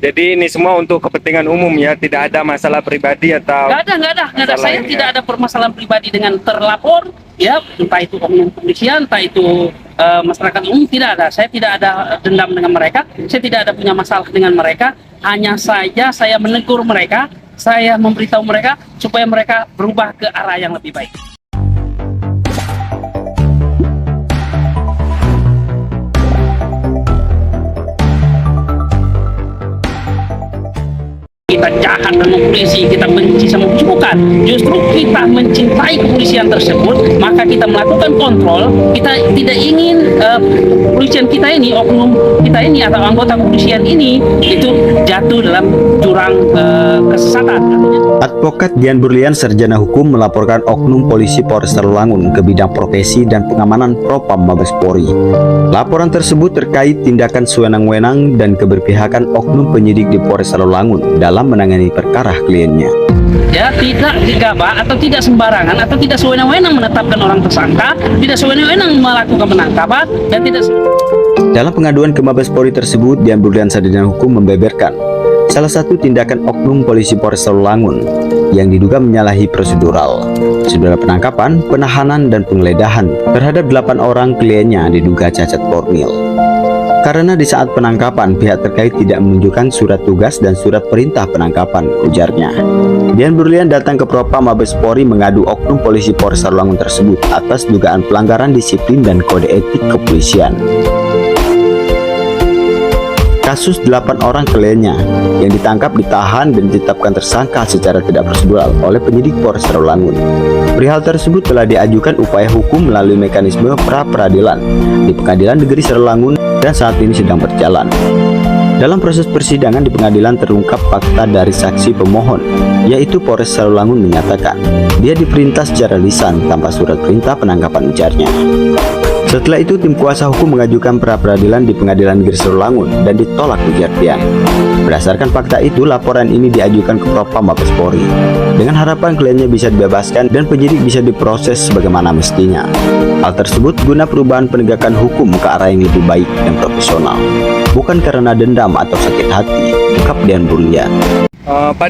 Jadi ini semua untuk kepentingan umum ya, tidak ada masalah pribadi atau Nggak ada. Saya lain, tidak ya? ada permasalahan pribadi dengan terlapor, ya, entah itu oknum kepolisian, entah itu masyarakat umum, tidak ada. Saya tidak ada dendam dengan mereka, saya tidak ada punya masalah dengan mereka. Hanya saja saya menegur mereka, saya memberitahu mereka supaya mereka berubah ke arah yang lebih baik. Kita jahat sama polisi, kita benci sama polisi, bukan. Justru kita mencintai kepolisian tersebut, maka kita melakukan kontrol. Kita tidak ingin kepolisian kita ini, oknum kita ini atau anggota kepolisian ini itu jatuh dalam jurang kesesatan. Advokat Dian Berlian, sarjana hukum, melaporkan oknum polisi Polres Tarulangun ke bidang profesi dan pengamanan Propam Mabes Polri. Laporan tersebut terkait tindakan sewenang-wenang dan keberpihakan oknum penyidik di Polres Tarulangun dalam menangani perkara kliennya. Ya, tidak gegabah atau tidak sembarangan atau tidak sewenang-wenang menetapkan orang tersangka, tidak sewenang-wenang melakukan penangkapan, dan tidak. Dalam pengaduan ke Mabes Polri tersebut, Dian Berlian, sarjana hukum, membeberkan salah satu tindakan oknum polisi Polres Tarulangun yang diduga menyalahi prosedural penangkapan, penahanan, dan penggeledahan terhadap 8 orang kliennya diduga cacat formil. Karena di saat penangkapan pihak terkait tidak menunjukkan surat tugas dan surat perintah penangkapan, ujarnya. Dian Berlian datang ke Propam Mabes Polri mengadu oknum polisi Polres Tarulangun tersebut atas dugaan pelanggaran disiplin dan kode etik kepolisian. Kasus 8 orang kliennya yang ditangkap, ditahan, dan ditetapkan tersangka secara tidak prosedural oleh penyidik Polres Tarulangun. Perihal tersebut telah diajukan upaya hukum melalui mekanisme pra-peradilan di Pengadilan Negeri Tarulangun dan saat ini sedang berjalan. Dalam proses persidangan di pengadilan terungkap fakta dari saksi pemohon, yaitu Polres Tarulangun menyatakan dia diperintah secara lisan tanpa surat perintah penangkapan, ujarnya. Setelah itu tim kuasa hukum mengajukan pra-peradilan di Pengadilan Negeri Tarulangun dan ditolak, ujar Dian. Berdasarkan fakta itu, laporan ini diajukan ke Propam Mabes Polri dengan harapan kliennya bisa dibebaskan dan penyidik bisa diproses sebagaimana mestinya. Hal tersebut guna perubahan penegakan hukum ke arah yang lebih baik dan profesional, bukan karena dendam atau sakit hati, ungkap Dian Berlian. Pak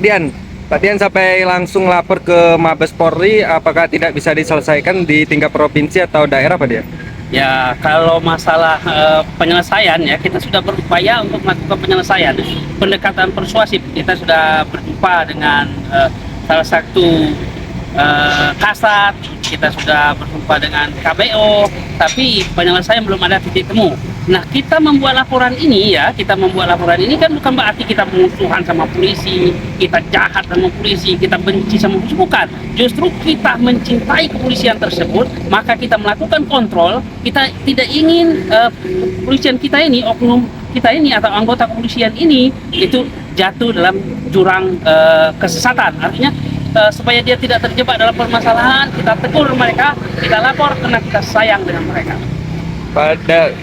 Dian sampai langsung lapor ke Mabes Polri, apakah tidak bisa diselesaikan di tingkat provinsi atau daerah, Pak Dian? Ya, kalau masalah penyelesaian, ya, kita sudah berupaya untuk melakukan penyelesaian. Pendekatan persuasif, kita sudah berjumpa dengan salah satu kasat, kita sudah berjumpa dengan KBO, tapi penyelesaian belum ada titik temu. Nah, kita membuat laporan ini, ya, kan bukan berarti kita musuhan sama polisi, kita jahat sama polisi, kita benci sama polisi, bukan. Justru kita mencintai kepolisian tersebut, maka kita melakukan kontrol. Kita tidak ingin kepolisian kita ini, oknum kita ini atau anggota kepolisian ini itu jatuh dalam jurang kesesatan. Artinya supaya dia tidak terjebak dalam permasalahan, kita tegur mereka, kita lapor karena kita sayang dengan mereka.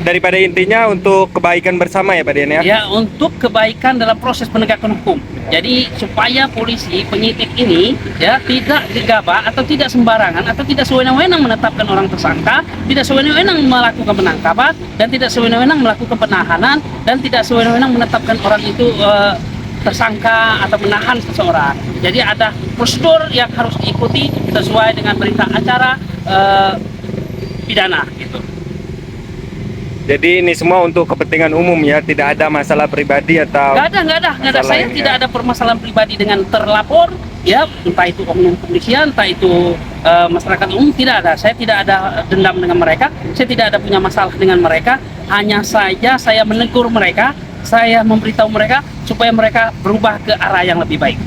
Daripada intinya untuk kebaikan bersama ya, Pak Dian, ya? Ya, untuk kebaikan dalam proses penegakan hukum. Jadi supaya polisi, penyidik ini, ya, tidak gegabah atau tidak sembarangan atau tidak sewenang-wenang menetapkan orang tersangka, tidak sewenang-wenang melakukan penangkapan, dan tidak sewenang-wenang melakukan penahanan, dan tidak sewenang-wenang menetapkan orang itu tersangka atau menahan seseorang. Jadi ada prosedur yang harus diikuti sesuai dengan berita acara pidana, gitu. Jadi ini semua untuk kepentingan umum ya, tidak ada masalah pribadi atau Nggak ada. Saya lain, tidak ya? ada permasalahan pribadi dengan terlapor, ya, entah itu oknum kepolisian, entah itu masyarakat umum, tidak ada. Saya tidak ada dendam dengan mereka, saya tidak ada punya masalah dengan mereka. Hanya saja saya menegur mereka, saya memberitahu mereka supaya mereka berubah ke arah yang lebih baik.